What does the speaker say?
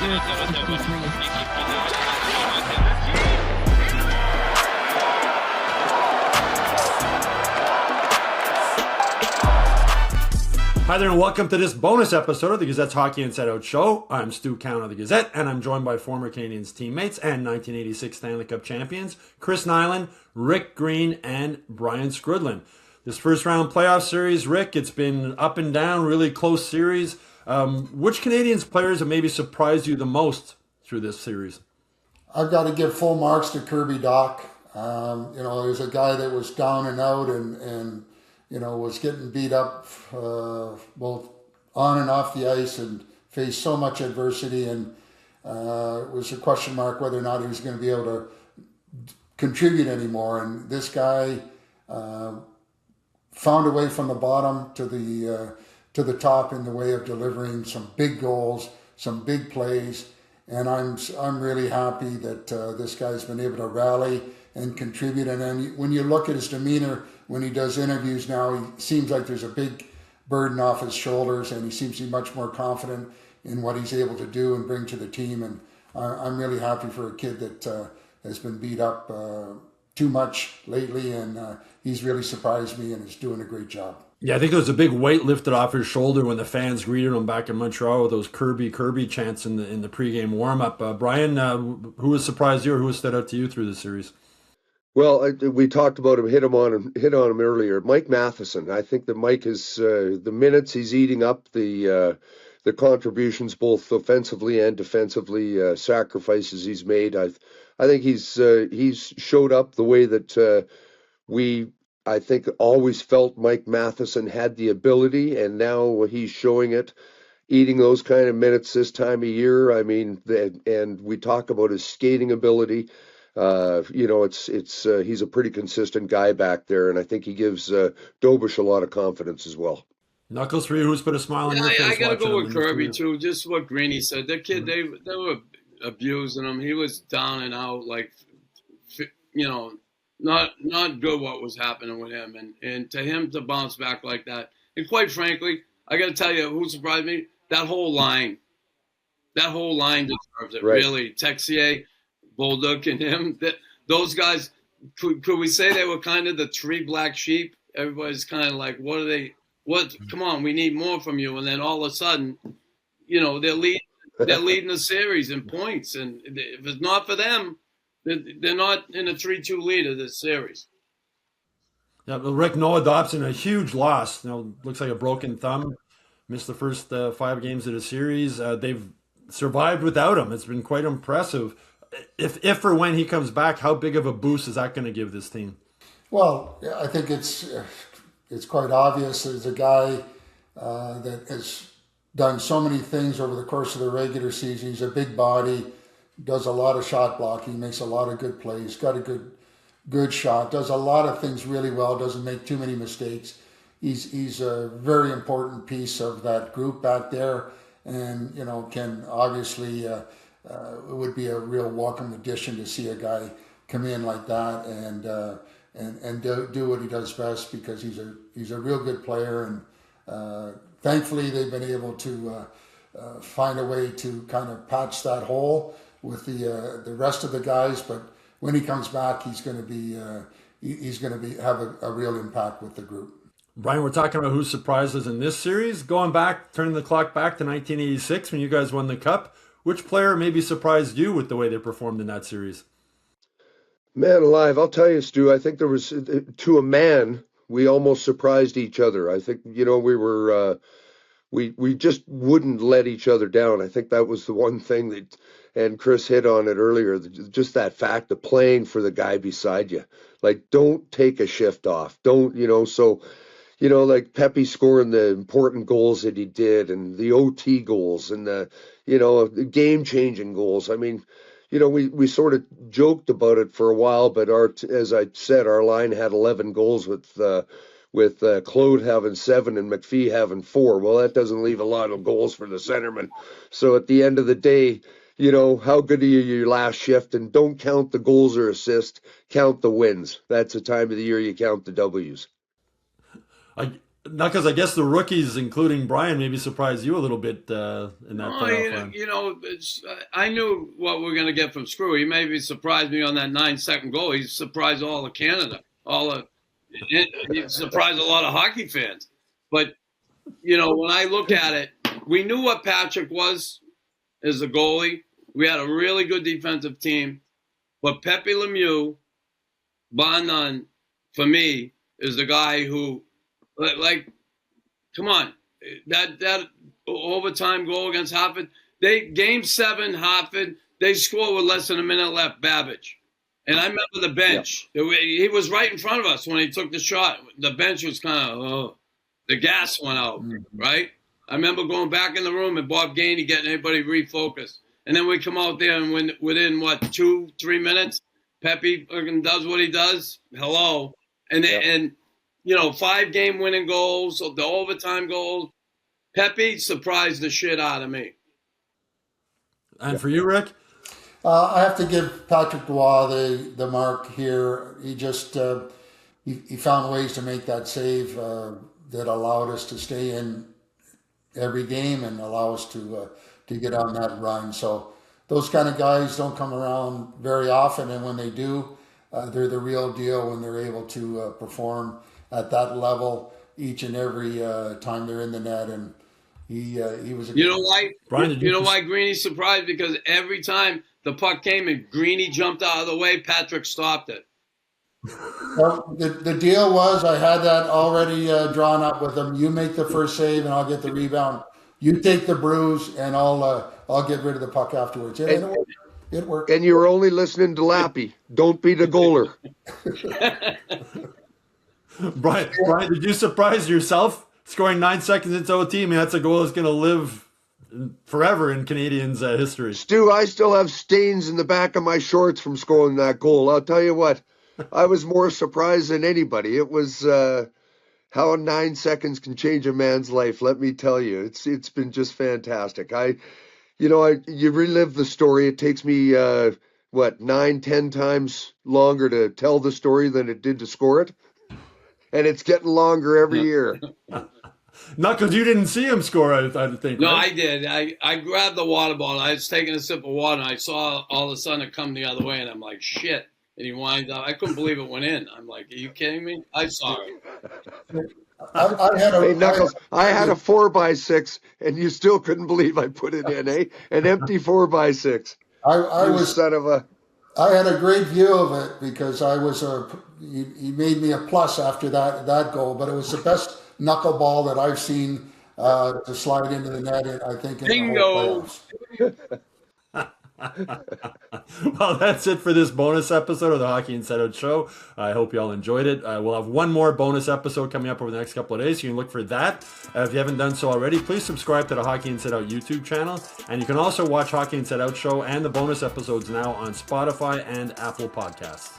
Hi there and welcome to this bonus episode of the Gazette's Hockey Inside Out Show. I'm Stu Cowan of the Gazette and I'm joined by former Canadiens teammates and 1986 Stanley Cup champions Chris Nilan, Rick Green, and Brian Skrudland. This first round playoff series, Rick, it's been up and down, really close series. Which Canadiens players have maybe surprised you the most through this series? I've got to give full marks to Kirby Dach. There's a guy that was down and out and was getting beat up both on and off the ice and faced so much adversity, and it was a question mark whether or not he was going to be able to contribute anymore. And this guy found a way from the bottom to the top in the way of delivering some big goals, some big plays, and I'm really happy that this guy's been able to rally and contribute. And then when you look at his demeanor when he does interviews now, he seems like there's a big burden off his shoulders, and he seems to be much more confident in what he's able to do and bring to the team. And I'm really happy for a kid that has been beat up too much lately, and he's really surprised me and is doing a great job. Yeah, I think there was a big weight lifted off his shoulder when the fans greeted him back in Montreal with those Kirby chants in the pregame warm-up. Brian, who has surprised you or who has stood out to you through the series? Well, we talked about him, hit on him earlier. Mike Matheson. I think that Mike is the minutes he's eating up, the contributions both offensively and defensively, sacrifices he's made. I think he's showed up the way that I think always felt Mike Matheson had the ability, and now he's showing it, eating those kind of minutes this time of year. I mean, and we talk about his skating ability. He's a pretty consistent guy back there, and I think he gives Dobson a lot of confidence as well. Knuckles, for you, who's put a smile on your face? I gotta go with Kirby too. Just what Greeny said. That kid, they were abusing him. He was down and out, not good what was happening with him, and to him to bounce back like that. And quite frankly, I gotta tell you, who surprised me? That whole line deserves it. Right. Really, Texier, Bolduc, and him. Those guys, could we say they were kind of the three black sheep? Everybody's kind of like, what are they? What? Come on, we need more from you. And then all of a sudden, they're leading the series in points. And if it's not for them, they're not in a 3-2 lead of this series. Yeah, but Rick, Noah Dobson, a huge loss. Looks like a broken thumb. Missed the first 5 games of the series. They've survived without him. It's been quite impressive. If or when he comes back, how big of a boost is that going to give this team? Well, I think it's quite obvious. There's a guy that has done so many things over the course of the regular season. He's a big body, does a lot of shot blocking, makes a lot of good plays, got a good shot, does a lot of things really well, doesn't make too many mistakes. He's a very important piece of that group back there, and can obviously. It would be a real welcome addition to see a guy come in like that and do what he does best, because he's a real good player, and thankfully they've been able to find a way to kind of patch that hole with the rest of the guys. But when he comes back, he's going to have a real impact with the group. Brian, we're talking about who surprised us in this series. Going back, turning the clock back to 1986 when you guys won the Cup. Which player maybe surprised you with the way they performed in that series? Man alive, I'll tell you, Stu, I think there was, to a man, we almost surprised each other. I think, we were, we just wouldn't let each other down. I think that was the one thing that, and Chris hit on it earlier, just that fact of playing for the guy beside you. Like, don't take a shift off. Don't, like Pepe scoring the important goals that he did, and the OT goals, and the game-changing goals. I mean, we sort of joked about it for a while, but as I said, our line had 11 goals with Claude having 7 and McPhee having 4. Well, that doesn't leave a lot of goals for the centerman. So at the end of the day, how good are you your last shift? And don't count the goals or assists, count the wins. That's the time of the year you count the W's. Knuckles, I guess the rookies, including Brian, maybe surprised you a little bit in that playoff run. You know, I knew what we're going to get from Screw. He maybe surprised me on that 9-second goal. He surprised all of Canada. He surprised a lot of hockey fans. But, you know, when I look at it, we knew what Patrick was as a goalie. We had a really good defensive team. But Pepe Lemieux, bar none, for me, is the guy who, like, come on, that overtime goal against Hartford, Game 7, Hartford, they scored with less than a minute left, Babbage. And I remember the bench. Yep. He was right in front of us when he took the shot. The bench was kind of, the gas went out, right? I remember going back in the room and Bob Gainey getting everybody refocused. And then we come out there and within 2-3 minutes, Pepe does what he does. Hello. And you know, 5-game winning goals, the overtime goals. Pepe surprised the shit out of me. And for you, Rick? I have to give Patrick Roy the mark here. He just he found ways to make that save that allowed us to stay in every game and allow us to get on that run. So those kind of guys don't come around very often, and when they do, they're the real deal when they're able to perform at that level each and every time they're in the net. And he was a why? Brian, you know why Greenie's surprised? Because every time the puck came and Greenie jumped out of the way, Patrick stopped it. Well, the deal was I had that already drawn up with him. You make the first save and I'll get the rebound. You take the bruise and I'll get rid of the puck afterwards. And it worked. And you were only listening to Lappy. Don't be the goaler. Brian, did you surprise yourself scoring 9 seconds into OT? I mean, that's a goal that's going to live forever in Canadiens history. Stu, I still have stains in the back of my shorts from scoring that goal. I'll tell you what, I was more surprised than anybody. It was how 9 seconds can change a man's life. Let me tell you, it's been just fantastic. You relive the story. It takes me 9-10 times longer to tell the story than it did to score it, and it's getting longer every year. Knuckles, you didn't see him score, I think. No, right? I did. I grabbed the water bottle. I was taking a sip of water, and I saw all of a sudden it come the other way, and I'm like, shit. And he winds up. I couldn't believe it went in. I'm like, are you kidding me? I saw it. I had a 4x6, and you still couldn't believe I put it in, eh? An empty 4x6. I had a great view of it because he made me a plus after that goal, but it was the best knuckleball that I've seen to slide into the net, I think, in the whole playoffs. Well, that's it for this bonus episode of the Hockey Inside Out Show. I hope you all enjoyed it. We'll have one more bonus episode coming up over the next couple of days. You can look for that. If you haven't done so already, please subscribe to the Hockey Inside Out YouTube channel. And you can also watch Hockey Inside Out Show and the bonus episodes now on Spotify and Apple Podcasts.